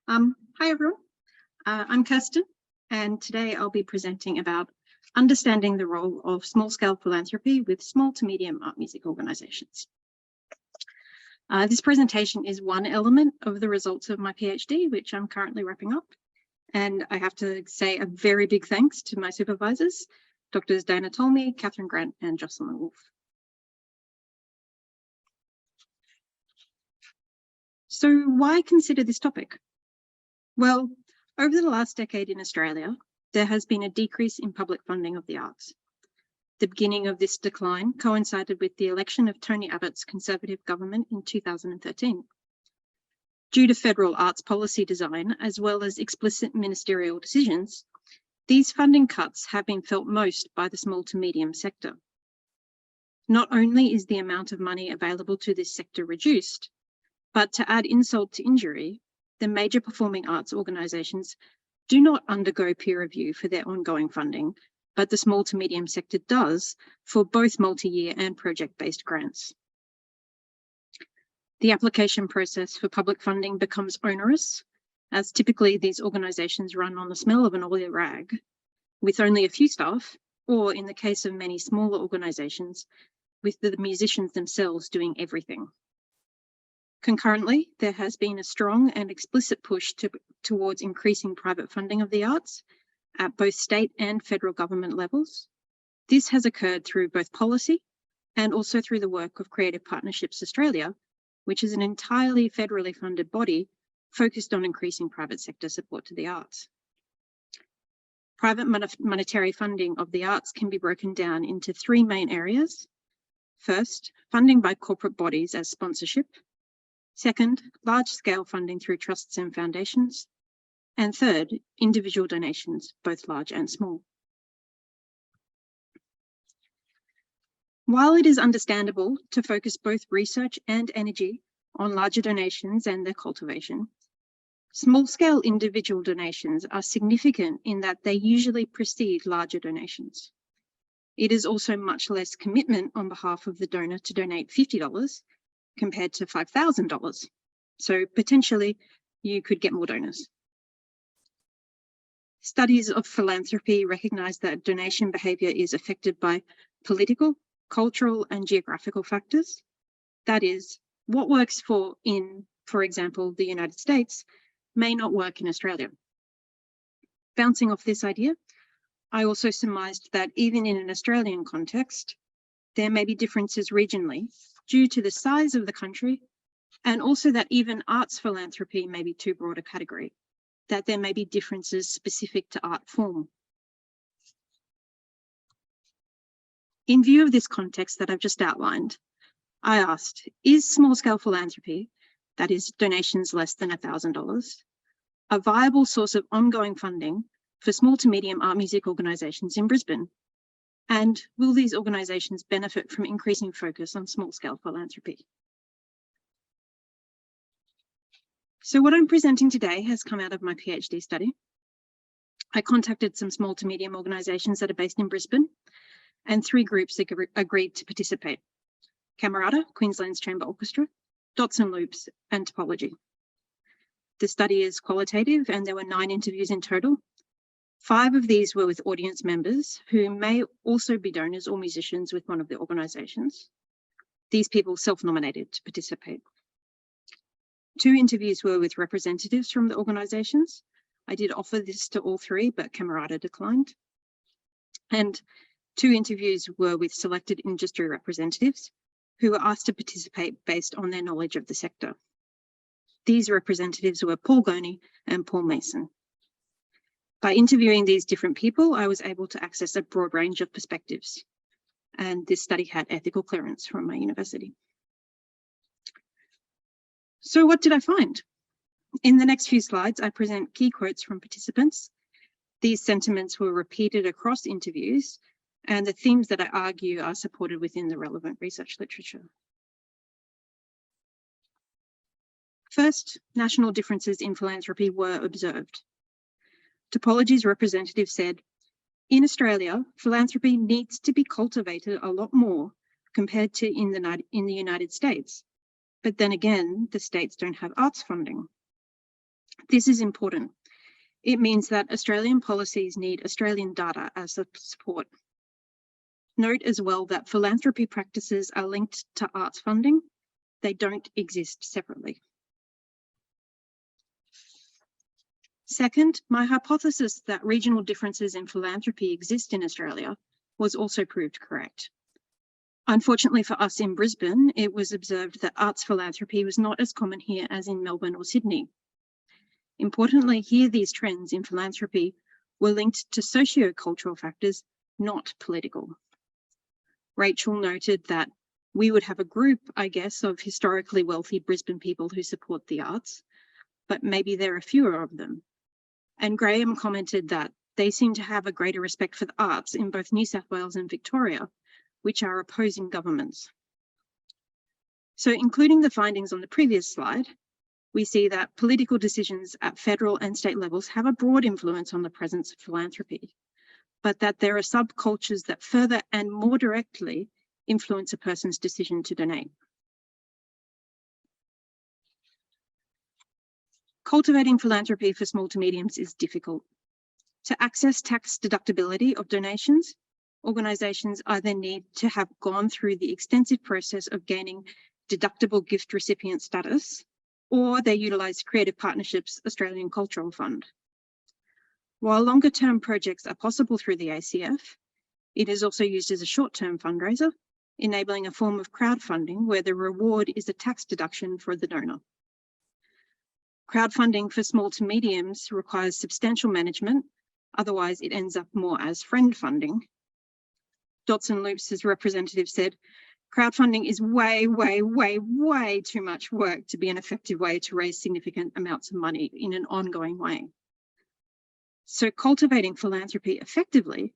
Hi everyone, I'm Kirsten, and today I'll be presenting about understanding the role of small-scale philanthropy with small to medium art music organisations. This presentation is one element of the results of my PhD, which I'm currently wrapping up. And I have to say a very big thanks to my supervisors, Drs. Dana Tolmie, Catherine Grant, and Jocelyn Wolf. So why consider this topic? Well, over the last decade in Australia, there has been a decrease in public funding of the arts. The beginning of this decline coincided with the election of Tony Abbott's Conservative government in 2013. Due to federal arts policy design, as well as explicit ministerial decisions, these funding cuts have been felt most by the small to medium sector. Not only is the amount of money available to this sector reduced, but to add insult to injury, the major performing arts organisations do not undergo peer review for their ongoing funding, but the small to medium sector does for both multi-year and project-based grants. The application process for public funding becomes onerous, as typically these organisations run on the smell of an oily rag, with only a few staff, or in the case of many smaller organisations, with the musicians themselves doing everything. Concurrently, there has been a strong and explicit push towards increasing private funding of the arts at both state and federal government levels. This has occurred through both policy and also through the work of Creative Partnerships Australia, which is an entirely federally funded body focused on increasing private sector support to the arts. Private monetary funding of the arts can be broken down into three main areas. First, funding by corporate bodies as sponsorship. Second, large-scale funding through trusts and foundations. And third, individual donations, both large and small. While it is understandable to focus both research and energy on larger donations and their cultivation, small-scale individual donations are significant in that they usually precede larger donations. It is also much less commitment on behalf of the donor to donate $50 compared to $5,000. So potentially you could get more donors. Studies of philanthropy recognise that donation behaviour is affected by political, cultural and geographical factors. That is, what works for example, the United States may not work in Australia. Bouncing off this idea, I also surmised that even in an Australian context, there may be differences regionally due to the size of the country, and also that even arts philanthropy may be too broad a category, that there may be differences specific to art form. In view of this context that I've just outlined, I asked, is small-scale philanthropy, that is donations less than $1,000, a viable source of ongoing funding for small to medium art music organisations in Brisbane? And will these organisations benefit from increasing focus on small-scale philanthropy? So what I'm presenting today has come out of my PhD study. I contacted some small to medium organisations that are based in Brisbane, and three groups agreed to participate: Camerata, Queensland's Chamber Orchestra, Dots and Loops, and Topology. The study is qualitative, and there were 9 interviews in total. 5 of these were with audience members who may also be donors or musicians with one of the organisations. These people self-nominated to participate. 2 interviews were with representatives from the organisations. I did offer this to all 3, but Camerata declined. And 2 interviews were with selected industry representatives who were asked to participate based on their knowledge of the sector. These representatives were Paul Gurney and Paul Mason. By interviewing these different people, I was able to access a broad range of perspectives, and this study had ethical clearance from my university. So what did I find? In the next few slides, I present key quotes from participants. These sentiments were repeated across interviews, and the themes that I argue are supported within the relevant research literature. First, national differences in philanthropy were observed. Topology's representative said, in Australia, philanthropy needs to be cultivated a lot more compared to in the United States. But then again, the states don't have arts funding. This is important. It means that Australian policies need Australian data as the support. Note as well that philanthropy practices are linked to arts funding. They don't exist separately. Second, my hypothesis that regional differences in philanthropy exist in Australia was also proved correct. Unfortunately for us in Brisbane, it was observed that arts philanthropy was not as common here as in Melbourne or Sydney. Importantly, here these trends in philanthropy were linked to socio-cultural factors, not political. Rachel noted that we would have a group, I guess, of historically wealthy Brisbane people who support the arts, but maybe there are fewer of them. And Graham commented that they seem to have a greater respect for the arts in both New South Wales and Victoria, which are opposing governments. So including the findings on the previous slide, we see that political decisions at federal and state levels have a broad influence on the presence of philanthropy, but that there are subcultures that further and more directly influence a person's decision to donate. Cultivating philanthropy for small to mediums is difficult. To access tax deductibility of donations, organisations either need to have gone through the extensive process of gaining deductible gift recipient status, or they utilise Creative Partnerships Australian Cultural Fund. While longer term projects are possible through the ACF, it is also used as a short-term fundraiser, enabling a form of crowdfunding where the reward is a tax deduction for the donor. Crowdfunding for small to mediums requires substantial management, otherwise it ends up more as friend funding. Dots and Loops' as representative said, crowdfunding is way, way, way, way too much work to be an effective way to raise significant amounts of money in an ongoing way. So cultivating philanthropy effectively,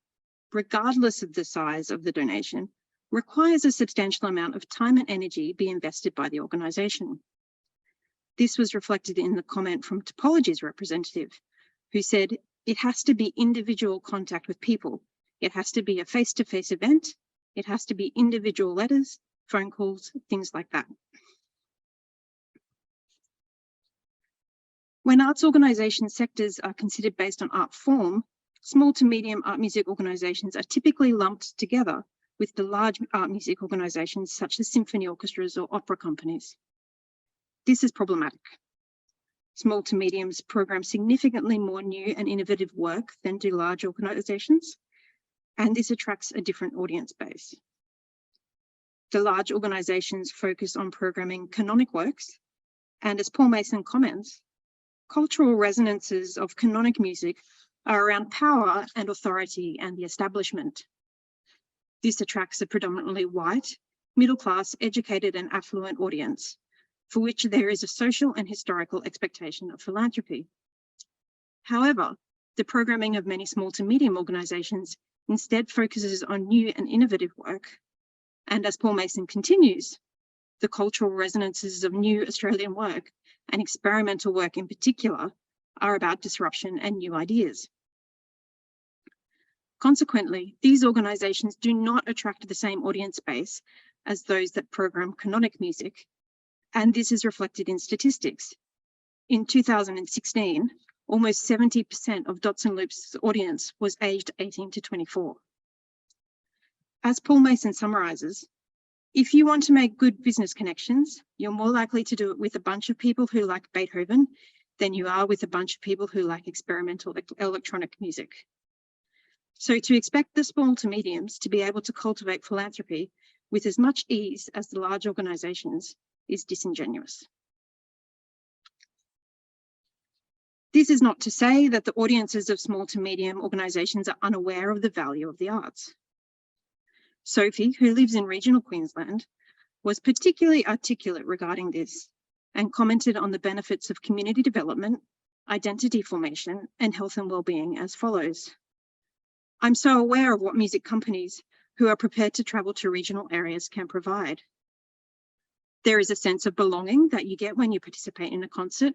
regardless of the size of the donation, requires a substantial amount of time and energy be invested by the organisation. This was reflected in the comment from Topology's representative, who said it has to be individual contact with people. It has to be a face-to-face event. It has to be individual letters, phone calls, things like that. When arts organisation sectors are considered based on art form, small to medium art music organisations are typically lumped together with the large art music organisations such as symphony orchestras or opera companies. This is problematic. Small to mediums program significantly more new and innovative work than do large organisations, and this attracts a different audience base. The large organisations focus on programming canonic works, and as Paul Mason comments, cultural resonances of canonic music are around power and authority and the establishment. This attracts a predominantly white, middle-class, educated and affluent audience, for which there is a social and historical expectation of philanthropy. However, the programming of many small to medium organisations instead focuses on new and innovative work. And as Paul Mason continues, the cultural resonances of new Australian work and experimental work in particular are about disruption and new ideas. Consequently, these organisations do not attract the same audience base as those that program canonic music, and this is reflected in statistics. In 2016, almost 70% of Dots and Loops' audience was aged 18 to 24. As Paul Mason summarises, if you want to make good business connections, you're more likely to do it with a bunch of people who like Beethoven than you are with a bunch of people who like experimental electronic music. So to expect the small to mediums to be able to cultivate philanthropy with as much ease as the large organisations is disingenuous. This is not to say that the audiences of small to medium organisations are unaware of the value of the arts. Sophie, who lives in regional Queensland, was particularly articulate regarding this and commented on the benefits of community development, identity formation, and health and wellbeing as follows. I'm so aware of what music companies who are prepared to travel to regional areas can provide. There is a sense of belonging that you get when you participate in a concert.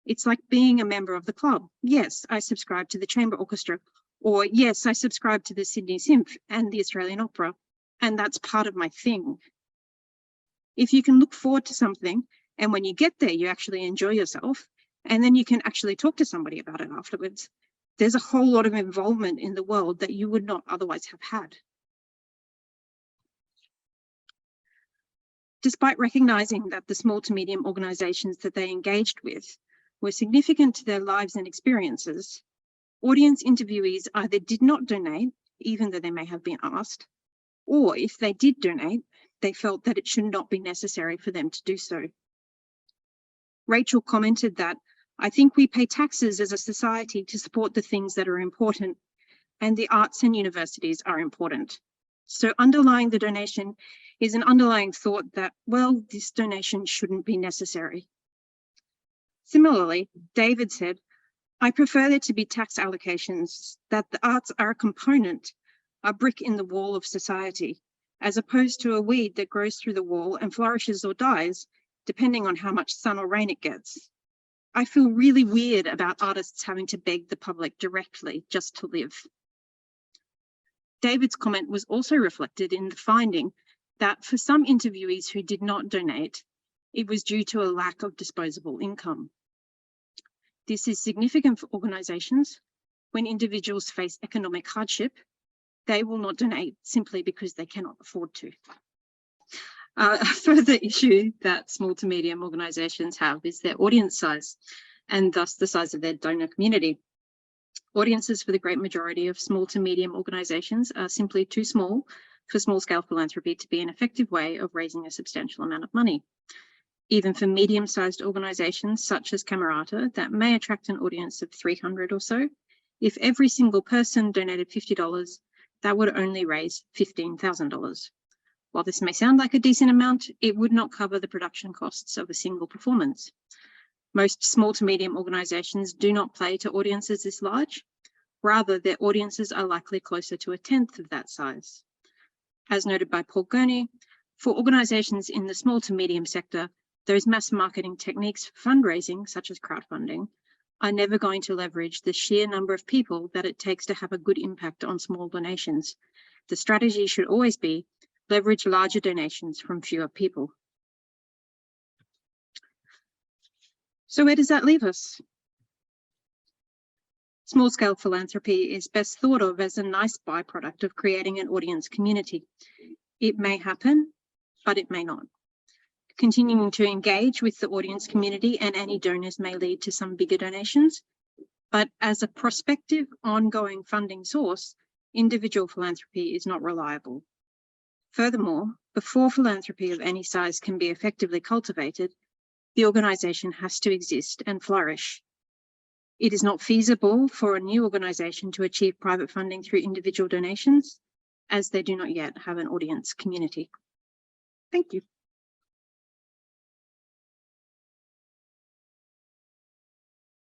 It's like being a member of the club. Yes, I subscribe to the Chamber Orchestra, or yes, I subscribe to the Sydney Symph and the Australian Opera, and that's part of my thing. If you can look forward to something, and when you get there, you actually enjoy yourself, And then you can actually talk to somebody about it afterwards. There's a whole lot of involvement in the world that you would not otherwise have had. Despite recognising that the small to medium organisations that they engaged with were significant to their lives and experiences, audience interviewees either did not donate, even though they may have been asked, or if they did donate, they felt that it should not be necessary for them to do so. Rachel commented that, "I think we pay taxes as a society to support the things that are important, and the arts and universities are important. So underlying the donation is an underlying thought that, well, this donation shouldn't be necessary." Similarly, David said, "I prefer there to be tax allocations, that the arts are a component, a brick in the wall of society, as opposed to a weed that grows through the wall and flourishes or dies, depending on how much sun or rain it gets. I feel really weird about artists having to beg the public directly just to live." David's comment was also reflected in the finding that for some interviewees who did not donate, it was due to a lack of disposable income. This is significant for organisations. When individuals face economic hardship, they will not donate simply because they cannot afford to. A further issue that small to medium organisations have is their audience size, and thus the size of their donor community. Audiences for the great majority of small to medium organisations are simply too small for small-scale philanthropy to be an effective way of raising a substantial amount of money. Even for medium-sized organisations such as Camerata that may attract an audience of 300 or so, if every single person donated $50, that would only raise $15,000. While this may sound like a decent amount, it would not cover the production costs of a single performance. Most small to medium organisations do not play to audiences this large. Rather, their audiences are likely closer to 1/10 of that size. As noted by Paul Gurney, for organisations in the small to medium sector, those mass marketing techniques for fundraising, such as crowdfunding, are never going to leverage the sheer number of people that it takes to have a good impact on small donations. The strategy should always be leverage larger donations from fewer people. So where does that leave us? Small-scale philanthropy is best thought of as a nice byproduct of creating an audience community. It may happen, but it may not. Continuing to engage with the audience community and any donors may lead to some bigger donations, but as a prospective, ongoing funding source, individual philanthropy is not reliable. Furthermore, before philanthropy of any size can be effectively cultivated, the organisation has to exist and flourish. It is not feasible for a new organisation to achieve private funding through individual donations, as they do not yet have an audience community. Thank you.